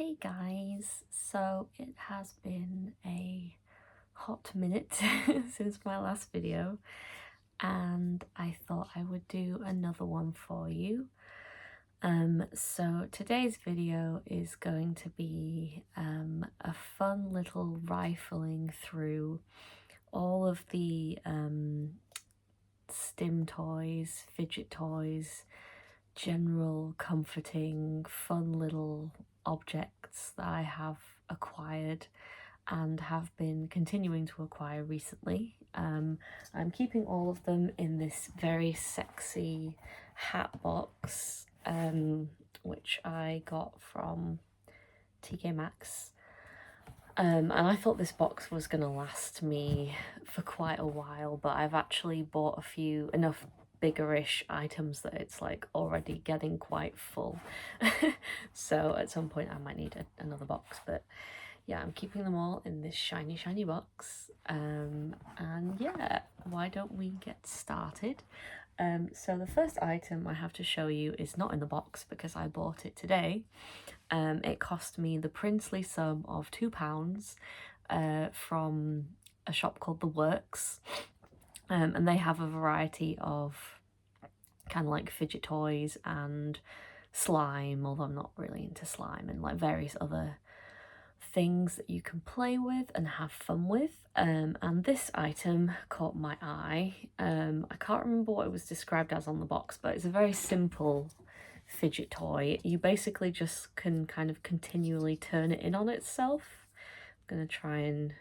Hey guys, so it has been a hot minute since my last video, and I thought I would do another one for you. So today's video is going to be a fun little rifling through all of the Stim toys, fidget toys, general comforting fun little objects that I have acquired and have been continuing to acquire recently. I'm keeping all of them in this very sexy hat box, which I got from TK Maxx. And I thought this box was going to last me for quite a while, but I've actually bought enough biggerish items that it's like already getting quite full. So at some point I might need another box, but yeah, I'm keeping them all in this shiny box. And yeah, why don't we get started? So the first item I have to show you is not in the box because I bought it today. It cost me the princely sum of £2 from a shop called The Works, and they have a variety of kind of like fidget toys and slime, although I'm not really into slime, and like various other things that you can play with and have fun with. And this item caught my eye. I can't remember what it was described as on the box, but it's a very simple fidget toy. You basically just can kind of continually turn it in on itself. I'm gonna try and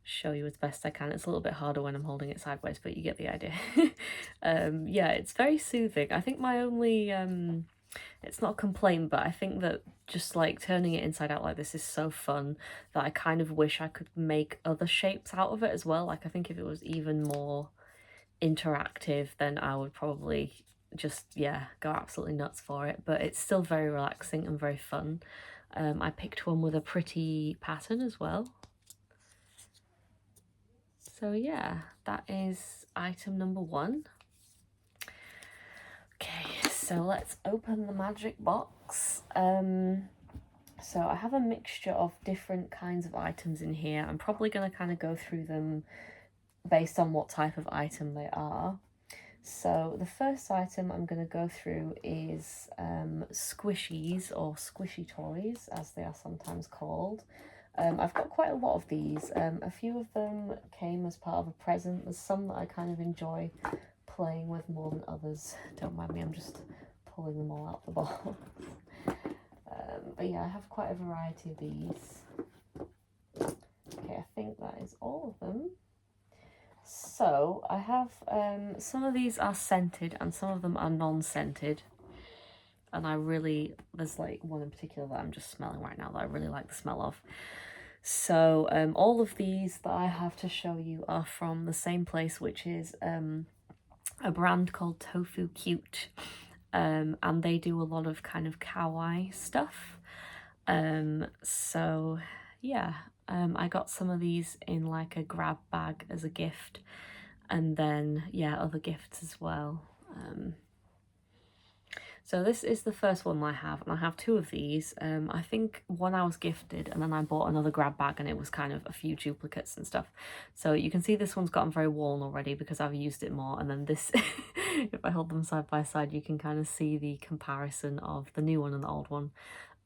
show you as best I can. It's a little bit harder when I'm holding it sideways, but you get the idea. Yeah, it's very soothing. I think my only it's not a complaint, but I think that just like turning it inside out like this is so fun that I kind of wish I could make other shapes out of it as well. Like I think if it was even more interactive, then I would probably just, yeah, go absolutely nuts for it. But it's still very relaxing and very fun. I picked one with a pretty pattern as well. So yeah, that is item number one. Okay, so let's open the magic box. So I have a mixture of different kinds of items in here. I'm probably going to kind of go through them based on what type of item they are. So the first item I'm going to go through is squishies, or squishy toys as they are sometimes called. I've got quite a lot of these. A few of them came as part of a present. There's some that I kind of enjoy playing with more than others. Don't mind me, I'm just pulling them all out the box. But yeah, I have quite a variety of these. Okay, I think that is all of them. So I have some of these are scented and some of them are non-scented, and there's like one in particular that I'm just smelling right now that I really like the smell of. So all of these that I have to show you are from the same place, which is a brand called Tofu Cute, and they do a lot of kind of kawaii stuff. So yeah, I got some of these in like a grab bag as a gift, and then yeah, other gifts as well. So this is the first one I have, and I have two of these. I think one I was gifted, and then I bought another grab bag, and it was kind of a few duplicates and stuff. So you can see this one's gotten very worn already because I've used it more, and then this, if I hold them side by side, you can kind of see the comparison of the new one and the old one.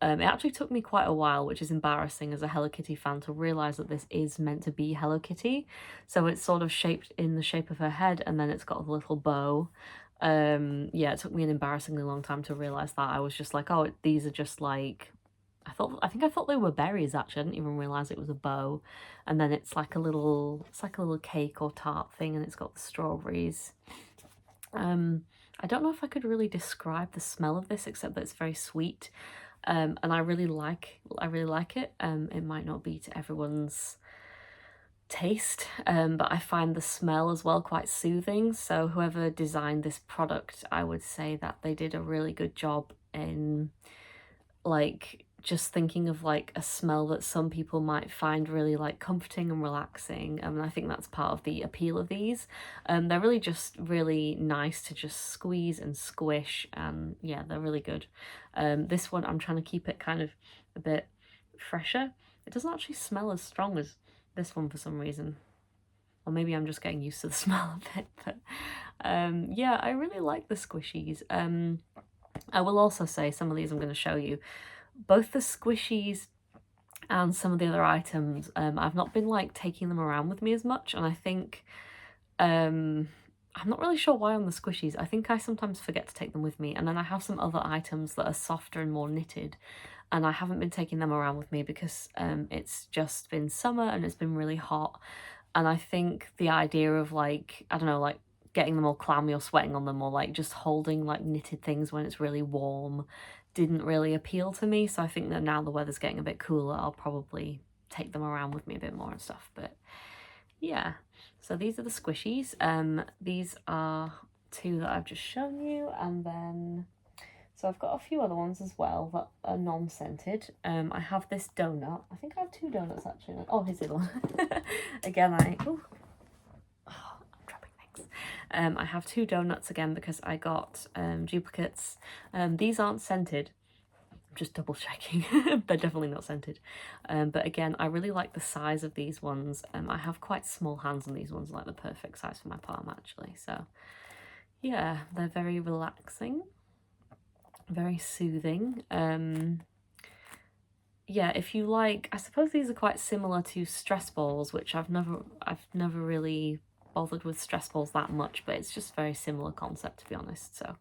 It actually took me quite a while, which is embarrassing as a Hello Kitty fan, to realise that this is meant to be Hello Kitty. So it's sort of shaped in the shape of her head, and then it's got a little bow. Yeah, it took me an embarrassingly long time to realise that. I was just like, oh, these are just like, I think I thought they were berries actually. I didn't even realise it was a bow. And then it's like a little cake or tart thing, and it's got the strawberries. I don't know if I could really describe the smell of this except that it's very sweet. And I really like it. It might not be to everyone's taste, but I find the smell as well quite soothing. So whoever designed this product, I would say that they did a really good job in like just thinking of like a smell that some people might find really like comforting and relaxing. And I think that's part of the appeal of these. They're really just really nice to just squeeze and squish, and yeah, they're really good. This one, I'm trying to keep it kind of a bit fresher. It doesn't actually smell as strong as this one for some reason. Or maybe I'm just getting used to the smell of it, but yeah, I really like the squishies. I will also say some of these I'm going to show you. Both the squishies and some of the other items, I've not been like taking them around with me as much, and I think I'm not really sure why on the squishies. I think I sometimes forget to take them with me, and then I have some other items that are softer and more knitted, and I haven't been taking them around with me because it's just been summer and it's been really hot, and I think the idea of like, I don't know, like getting them all clammy or sweating on them, or like just holding like knitted things when it's really warm didn't really appeal to me. So I think that now the weather's getting a bit cooler, I'll probably take them around with me a bit more and stuff. But yeah, so these are the squishies. These are two that I've just shown you, and then so I've got a few other ones as well that are non-scented. I have this donut. I think I have two donuts actually. Oh, here's the other one. Again, I'm dropping things. I have two donuts again because I got duplicates. These aren't scented. I'm just double checking. They're definitely not scented. But again, I really like the size of these ones. I have quite small hands on these ones, like the perfect size for my palm actually. So yeah, they're very relaxing, very soothing. Yeah, if you like, I suppose these are quite similar to stress balls, which I've never really bothered with stress balls that much, but it's just very similar concept, to be honest. So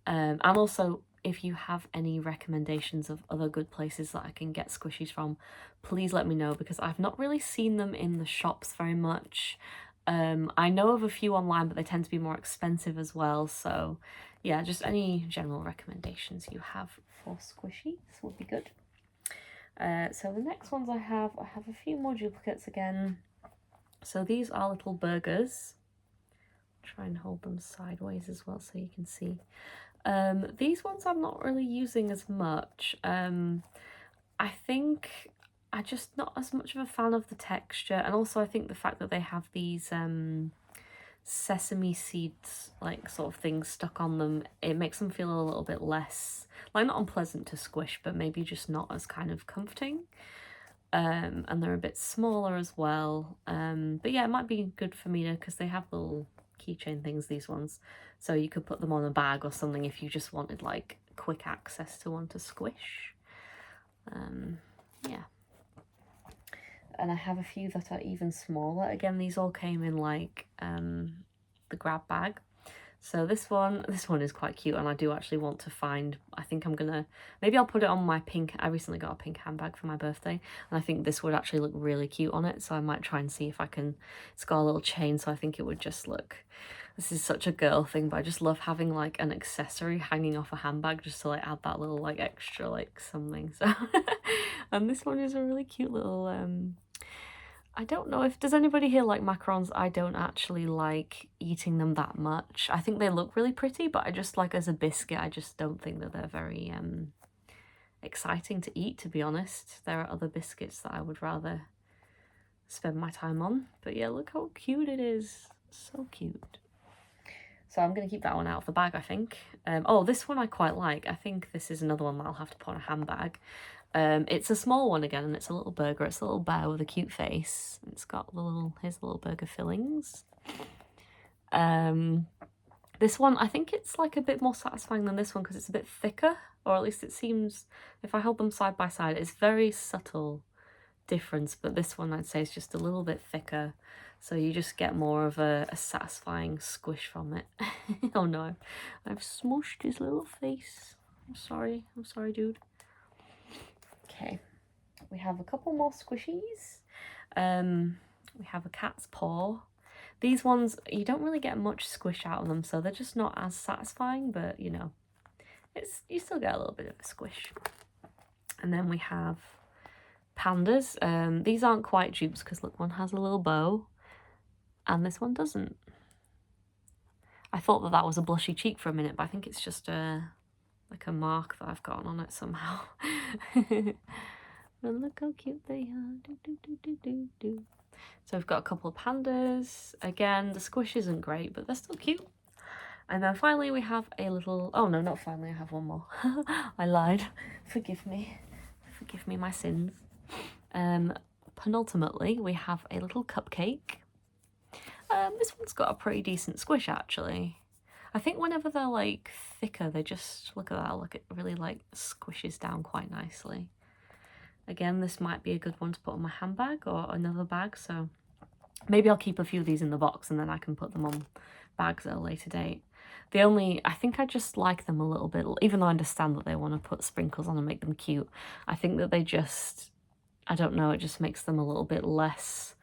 and also, if you have any recommendations of other good places that I can get squishies from, please let me know, because I've not really seen them in the shops very much. I know of a few online, but they tend to be more expensive as well. So yeah, just any general recommendations you have for squishies would be good. So the next ones I have a few more duplicates again. So these are little burgers. Try and hold them sideways as well so you can see. These ones I'm not really using as much. I think I'm just not as much of a fan of the texture, and also I think the fact that they have these sesame seeds like sort of things stuck on them, it makes them feel a little bit less, like, not unpleasant to squish, but maybe just not as kind of comforting. And they're a bit smaller as well. But yeah, it might be good for me to, because they have little keychain things, these ones, so you could put them on a bag or something if you just wanted like quick access to one to squish. Yeah, and I have a few that are even smaller. Again, these all came in like the grab bag. So this one is quite cute, and I do actually want to find, I think I'm gonna, maybe I'll put it on my pink, I recently got a pink handbag for my birthday, and I think this would actually look really cute on it, so I might try and see if I can, it's got a little chain, so I think it would just look, this is such a girl thing, but I just love having like an accessory hanging off a handbag just to like add that little like extra like something. So and this one is a really cute little I don't know if, does anybody here like macarons? I don't actually like eating them that much. I think they look really pretty, but I just like, as a biscuit, I just don't think that they're very exciting to eat, to be honest. There are other biscuits that I would rather spend my time on. But yeah, look how cute it is. So cute. So I'm going to keep that one out of the bag, I think. Oh, this one I quite like. I think this is another one that I'll have to put in a handbag. It's a small one again, and it's a little burger. It's a little bear with a cute face. It's got the little, here's the little burger fillings. This one, I think it's like a bit more satisfying than this one because it's a bit thicker, or at least it seems, if I hold them side by side, it's very subtle difference, but this one I'd say is just a little bit thicker, so you just get more of a satisfying squish from it. Oh no, I've smushed his little face. I'm sorry, dude. Okay, we have a couple more squishies. We have a cat's paw. These ones, you don't really get much squish out of them, so they're just not as satisfying, but you know, you still get a little bit of a squish. And then we have pandas. These aren't quite dupes because look, one has a little bow and this one doesn't. I thought that was a blushy cheek for a minute, but I think it's just like a mark that I've gotten on it somehow. And look how cute they are. Do, do, do, do, do, do. So we've got a couple of pandas. Again, the squish isn't great, but they're still cute. And then finally we have a little, oh no, not finally, I have one more. I lied. Forgive me. Forgive me my sins. Penultimately, we have a little cupcake. This one's got a pretty decent squish, actually. I think whenever they're like thicker, they just, look at that, look, it really like squishes down quite nicely. Again, this might be a good one to put on my handbag or another bag, so maybe I'll keep a few of these in the box and then I can put them on bags at a later date. I think I just like them a little bit, even though I understand that they want to put sprinkles on and make them cute. I think that they just, I don't know, it just makes them a little bit less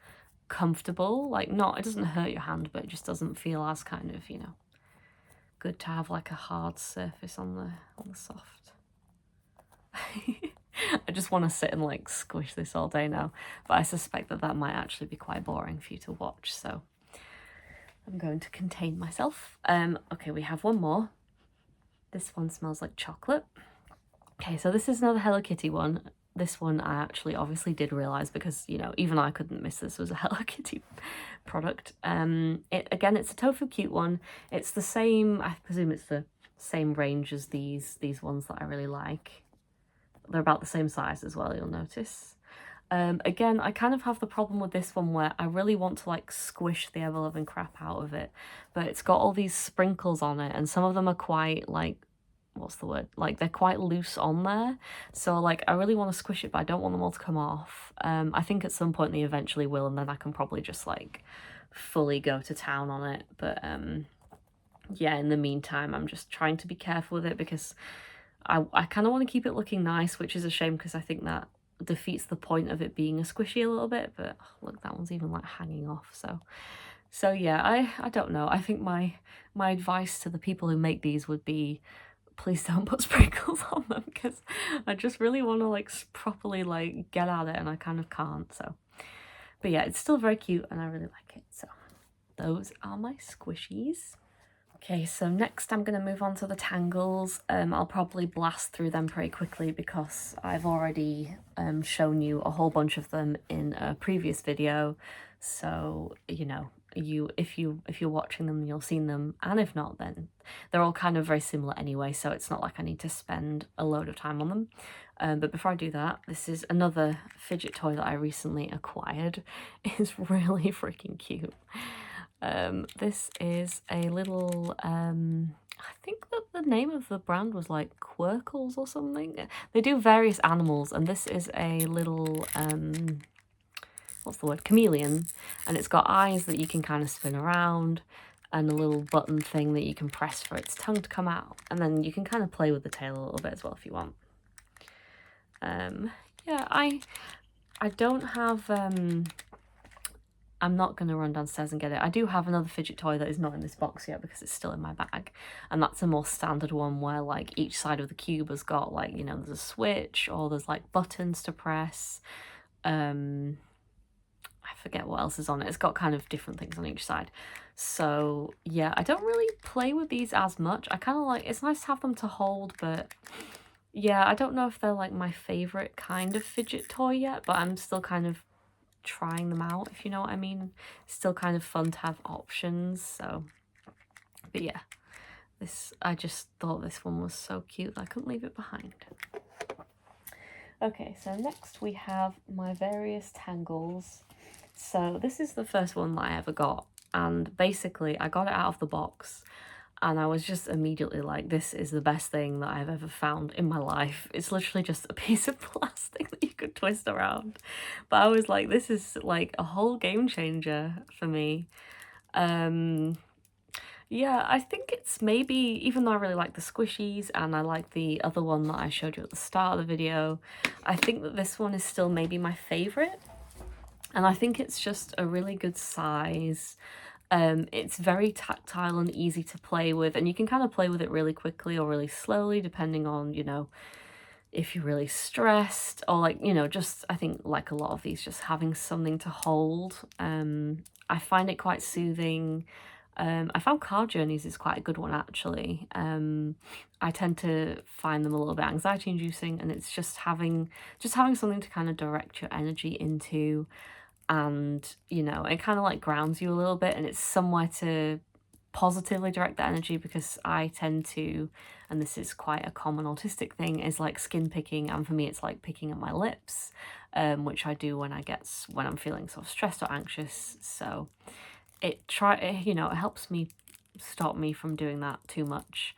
comfortable. Like, not, it doesn't hurt your hand, but it just doesn't feel as kind of, you know, good to have like a hard surface on the soft. I just want to sit and like squish this all day now, but I suspect that that might actually be quite boring for you to watch, so I'm going to contain myself. Okay, we have one more. This one smells like chocolate. Okay, so this is another Hello Kitty one. This one I actually obviously did realise because, you know, even I couldn't miss this was a Hello Kitty product. Again, it's a tofu cute one. It's the same, I presume it's the same range as these ones that I really like. They're about the same size as well, you'll notice. Again, I kind of have the problem with this one where I really want to like squish the ever-loving crap out of it, but it's got all these sprinkles on it and some of them are quite like, what's the word? Like they're quite loose on there. So like I really want to squish it, but I don't want them all to come off. I think at some point they eventually will, and then I can probably just like fully go to town on it. But yeah, in the meantime, I'm just trying to be careful with it because I kind of want to keep it looking nice, which is a shame because I think that defeats the point of it being a squishy a little bit. But oh, look, that one's even like hanging off. So yeah, I don't know. I think my advice to the people who make these would be, please don't put sprinkles on them because I just really want to like properly like get at it and I kind of can't. So, but yeah, it's still very cute and I really like it. So those are my squishies. Okay, so next I'm going to move on to the tangles. I'll probably blast through them pretty quickly because I've already shown you a whole bunch of them in a previous video. So, you know, if you're watching them, you'll seen them, and if not, then they're all kind of very similar anyway, so it's not like I need to spend a load of time on them. But before I do that, this is another fidget toy that I recently acquired. It's really freaking cute. This is a little, I think that the name of the brand was like Quirkles or something. They do various animals, and this is a little, what's the word, chameleon, and it's got eyes that you can kind of spin around and a little button thing that you can press for its tongue to come out, and then you can kind of play with the tail a little bit as well if you want. Yeah, I don't have, I'm not going to run downstairs and get it. I do have another fidget toy that is not in this box yet because it's still in my bag, and that's a more standard one where like each side of the cube has got like, you know, there's a switch or there's like buttons to press. I forget what else is on it. It's got kind of different things on each side. So yeah, I don't really play with these as much. I kind of like, it's nice to have them to hold, but yeah, I don't know if they're like my favorite kind of fidget toy yet, but I'm still kind of trying them out, if you know what I mean. It's still kind of fun to have options. So, but yeah, I just thought this one was so cute that I couldn't leave it behind. Okay, so next we have my various tangles. So this is the first one that I ever got, and basically I got it out of the box and I was just immediately like, this is the best thing that I've ever found in my life. It's literally just a piece of plastic that you could twist around. But I was like, this is like a whole game changer for me. Yeah, I think it's maybe, even though I really like the squishies and I like the other one that I showed you at the start of the video, I think that this one is still maybe my favourite. And I think it's just a really good size. It's very tactile and easy to play with, and you can kind of play with it really quickly or really slowly depending on, you know, if you're really stressed or like, you know, just, I think like a lot of these, just having something to hold. I find it quite soothing. I found Card Journeys is quite a good one actually. I tend to find them a little bit anxiety inducing, and it's just having something to kind of direct your energy into, and it kind of like grounds you a little bit, and it's somewhere to positively direct the energy, because I tend to, and this is quite a common autistic thing, is like skin picking, and for me it's like picking at my lips, which I do when I'm feeling sort of stressed or anxious. So it helps me stop me from doing that too much.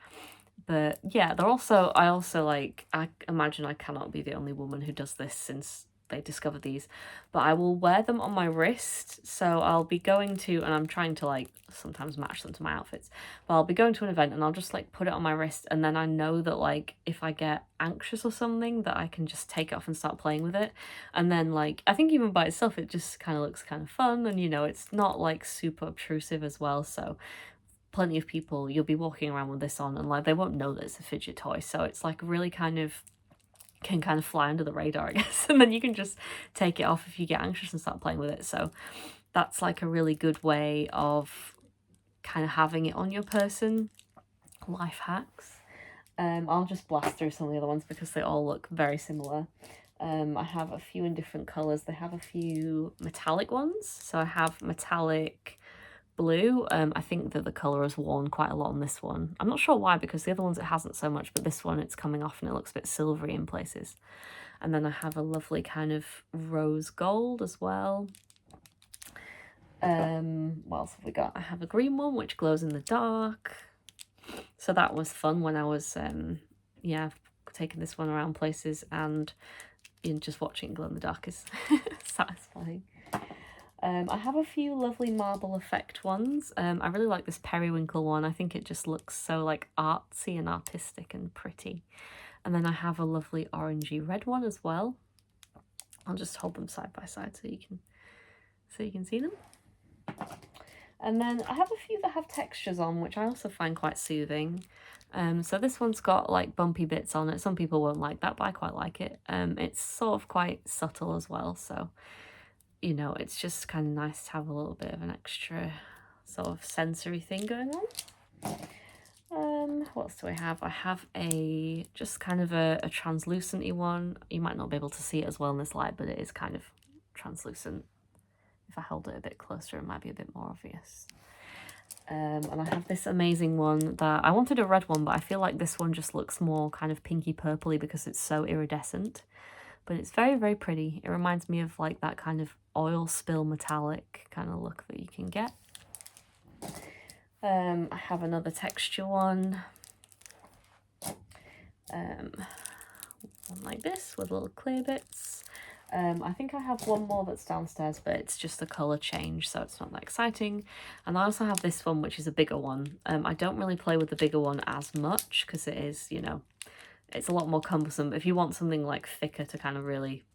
But yeah, I also like, I imagine I cannot be the only woman who does this since they discovered these, but I will wear them on my wrist. So I'll be going to, and I'm trying to like sometimes match them to my outfits, but I'll be going to an event and I'll just like put it on my wrist, and then I know that like if I get anxious or something, that I can just take it off and start playing with it. And then like, I think even by itself it just kind of looks kind of fun, and it's not like super obtrusive as well. So plenty of people, you'll be walking around with this on and like they won't know that it's a fidget toy, so it's like really can kind of fly under the radar, I guess. And then you can just take it off if you get anxious and start playing with it. So that's like a really good way of kind of having it on your person. Life hacks. I'll just blast through some of the other ones because they all look very similar. I have a few in different colours. They have a few metallic ones. So I have metallic blue. I think that the colour is worn quite a lot on this one. I'm not sure why, because the other ones it hasn't so much, but this one it's coming off and it looks a bit silvery in places. And then I have a lovely kind of rose gold as well. What else have we got? I have a green one which glows in the dark. So that was fun when I was taking this one around places, and just watching it glow in the dark is satisfying. I have a few lovely marble effect ones. I really like this periwinkle one. I think it just looks so like artsy and artistic and pretty. And then I have a lovely orangey red one as well. I'll just hold them side by side so you can see them. And then I have a few that have textures on, which I also find quite soothing. So this one's got like bumpy bits on it. Some people won't like that, but I quite like it. It's sort of quite subtle as well, so it's just kind of nice to have a little bit of an extra sort of sensory thing going on. What else do I have? I have just kind of a translucent-y one. You might not be able to see it as well in this light, but it is kind of translucent. If I hold it a bit closer, it might be a bit more obvious. And I have this amazing one that I wanted a red one, but I feel like this one just looks more kind of pinky purpley because it's so iridescent. But it's very, very pretty. It reminds me of like that kind of oil spill metallic kind of look that you can get. I have another texture one. One like this with little clear bits. I think I have one more that's downstairs, but it's just a colour change, so it's not that exciting. And I also have this one, which is a bigger one. I don't really play with the bigger one as much because it is, it's a lot more cumbersome. But if you want something like thicker to kind of really,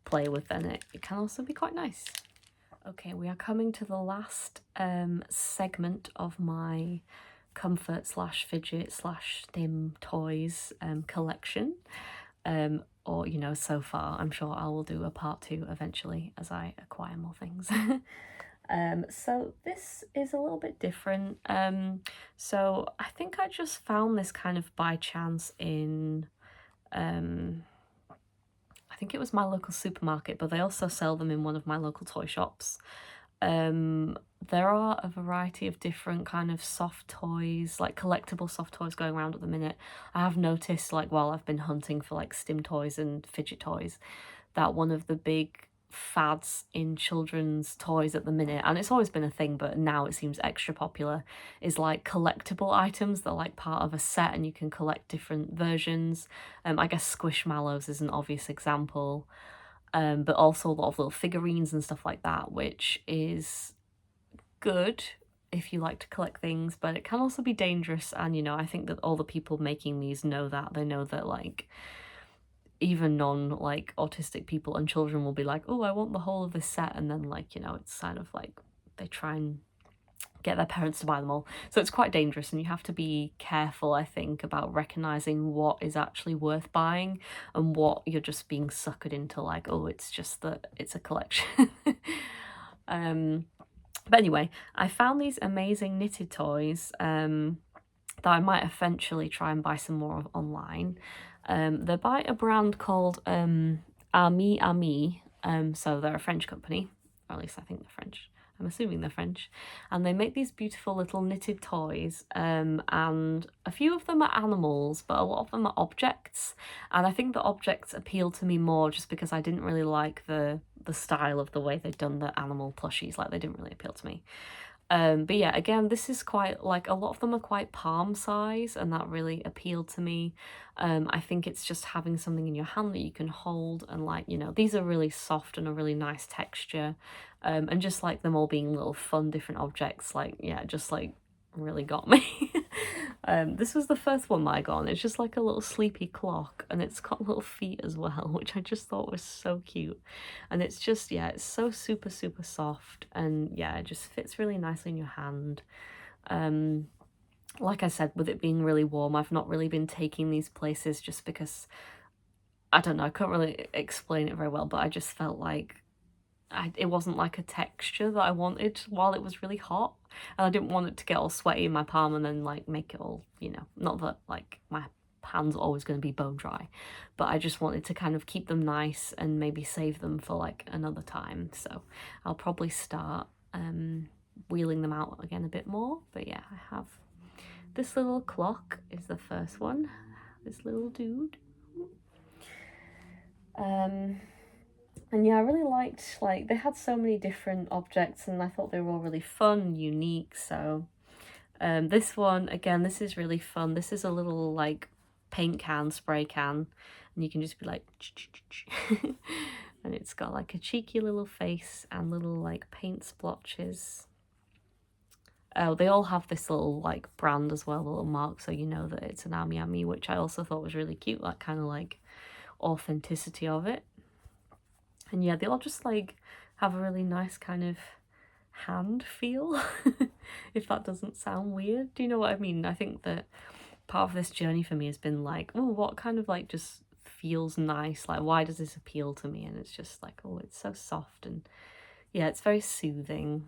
play with, then it can also be quite nice. Okay, we are coming to the last segment of my comfort / fidget / Stim toys collection. Or, so far. I'm sure I will do a part 2 eventually as I acquire more things. So this is a little bit different. So I think I just found this kind of by chance in, I think it was my local supermarket, but they also sell them in one of my local toy shops. There are a variety of different kind of soft toys, like collectible soft toys going around at the minute. I have noticed, like, while I've been hunting for like Stim toys and fidget toys, that one of the big fads in children's toys at the minute, and it's always been a thing, but now it seems extra popular, is like collectible items that are like part of a set and you can collect different versions. I guess Squishmallows is an obvious example. But also a lot of little figurines and stuff like that, which is good if you like to collect things, but it can also be dangerous. And I think that all the people making these know that. They know that like even like autistic people and children will be like, oh, I want the whole of this set, and then like it's kind of like they try and get their parents to buy them all. So it's quite dangerous, and you have to be careful, I think, about recognizing what is actually worth buying and what you're just being suckered into, like, oh, it's just that it's a collection. But anyway, I found these amazing knitted toys that I might eventually try and buy some more of online. They're by a brand called Ami Ami. So they're a French company, or at least I think they're French. I'm assuming they're French. And they make these beautiful little knitted toys. And a few of them are animals, but a lot of them are objects. And I think the objects appeal to me more just because I didn't really like the style of the way they'd done the animal plushies. Like, they didn't really appeal to me. But yeah, again, this is quite, like, a lot of them are quite palm size, and that really appealed to me. I think it's just having something in your hand that you can hold, and, like, you know, these are really soft and a really nice texture. And just like them all being little fun different objects, like, yeah, just like really got me. This was the first one that I got, and it's just like a little sleepy clock, and it's got little feet as well, which I just thought was so cute. And it's just, yeah, it's so super, super soft, and yeah, it just fits really nicely in your hand. Like I said, with it being really warm, I've not really been taking these places just because, I don't know, I can't really explain it very well, but I just felt like it wasn't like a texture that I wanted while it was really hot. And I didn't want it to get all sweaty in my palm and then, like, make it all, you know, not that, like, my hands are always going to be bone dry, but I just wanted to kind of keep them nice and maybe save them for, like, another time. So I'll probably start wheeling them out again a bit more. But yeah, I have this little clock is the first one, this little dude. And yeah, I really liked, like, they had so many different objects, and I thought they were all really fun and unique. So this one, again, this is really fun. This is a little, like, paint can, spray can, and you can just be like and it's got like a cheeky little face and little, like, paint splotches. Oh, they all have this little, like, brand as well, a little mark, so you know that it's an Ami Ami, which I also thought was really cute, that kind of, like, authenticity of it. And yeah, they all just, like, have a really nice kind of hand feel, if that doesn't sound weird. Do you know what I mean? I think that part of this journey for me has been like, oh, what kind of, like, just feels nice? Like, why does this appeal to me? And it's just like, oh, it's so soft, and yeah, it's very soothing.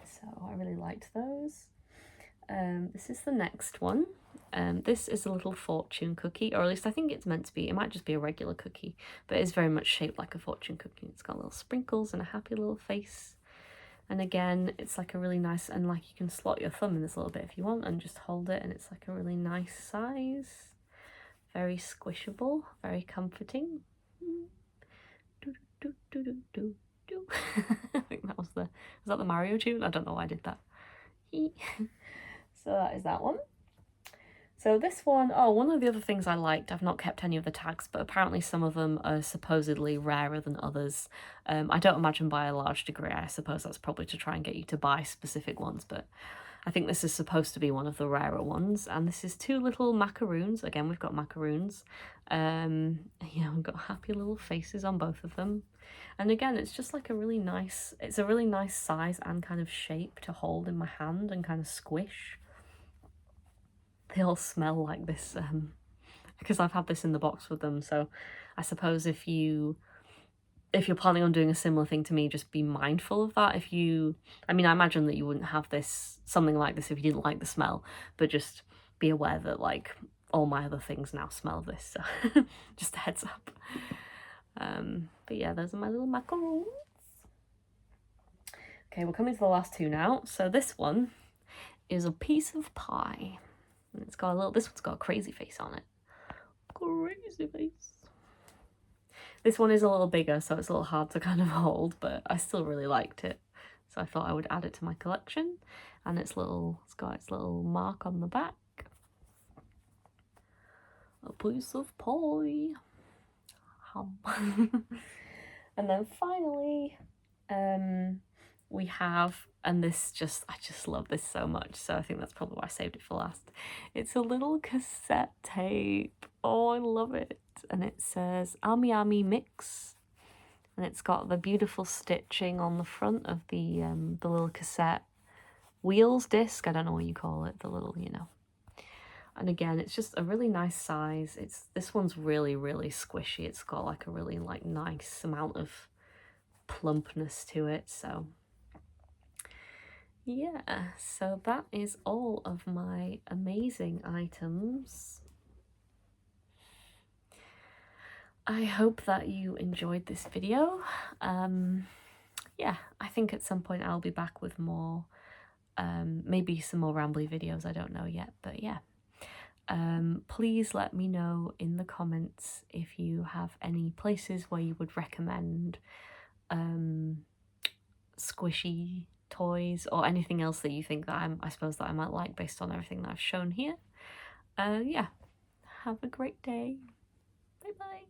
So I really liked those. This is the next one. This is a little fortune cookie, or at least I think it's meant to be. It might just be a regular cookie, but it's very much shaped like a fortune cookie. It's got little sprinkles and a happy little face. And again, it's like a really nice, and like you can slot your thumb in this a little bit if you want and just hold it, and it's like a really nice size. Very squishable, very comforting. I think that was the Mario tune? I don't know why I did that. So that is that one. So this one, oh, one of the other things I liked, I've not kept any of the tags, but apparently some of them are supposedly rarer than others. I don't imagine by a large degree. I suppose that's probably to try and get you to buy specific ones, but I think this is supposed to be one of the rarer ones. And this is two little macaroons. Again, we've got macaroons. Yeah, we've got happy little faces on both of them. And again, it's just like a really nice size and kind of shape to hold in my hand and kind of squish. They all smell like this, because I've had this in the box with them, so I suppose if you're planning on doing a similar thing to me, just be mindful of that. I mean, I imagine that you wouldn't have something like this if you didn't like the smell, but just be aware that, like, all my other things now smell of this, so just a heads up. But yeah, those are my little macaroons. Okay, we're coming to the last two now. So this one is a piece of pie. And it's got this one's got a crazy face on it. Crazy face. This one is a little bigger, so it's a little hard to kind of hold, but I still really liked it. So I thought I would add it to my collection. And it's got its little mark on the back. A piece of pie. And then finally, we have, and I just love this so much, so I think that's probably why I saved it for last. It's a little cassette tape. Oh, I love it. And it says Ami Ami Mix, and it's got the beautiful stitching on the front of the little cassette wheels disc. I don't know what you call it, the little, you know. And again, it's just a really nice size. This one's really, really squishy. It's got like a really, like, nice amount of plumpness to it. So yeah, so that is all of my amazing items. I hope that you enjoyed this video. Yeah, I think at some point I'll be back with more, maybe some more rambly videos, I don't know yet, but yeah. Please let me know in the comments if you have any places where you would recommend squishy toys or anything else that you think that I suppose that I might like based on everything that I've shown here. Yeah, have a great day. Bye bye.